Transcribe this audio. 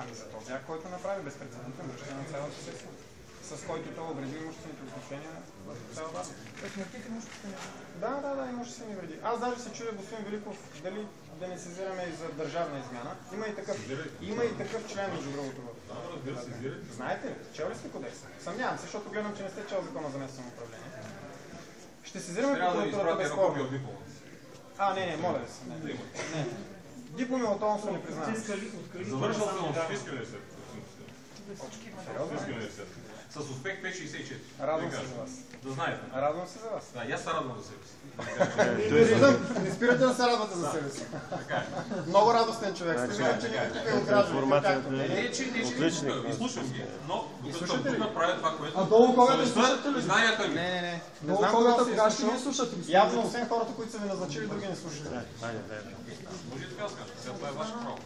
Ами за този акт, който направи безпрецедентен връщане на цялата сесия, с който той обреди имуществените отношения в цяла база. Да, имуществени вреди. Аз даже се чудя, господин Великов, дали да не сезираме и за държавна измяна. Има и такъв член, между другото. Знаете ли? Чел ли сте кодекса? Съмнявам се, защото гледам, че не сте чел закона за местно самоуправление. Ще сезираме прокуратурата безспорно. Не, моля ви се. Не. Дипломи от ООН не признавам. Завършил съм в Софийски университет. С успех 5,64. Радвам се за вас. Да знаете. Радвам се за вас. Да, и аз се радвам за себе си. Не спирате да се радвате за себе си. Много радостен човек. Не, че изслушвам ги, но докато тук направя това, което... А долу хората слушате ли? Знанията ми. Не. Долу хората кога ще ги слушате? Явно, освен хората, които са ви назначили, други не слушате. Може и така да скажа. Това е ваше право.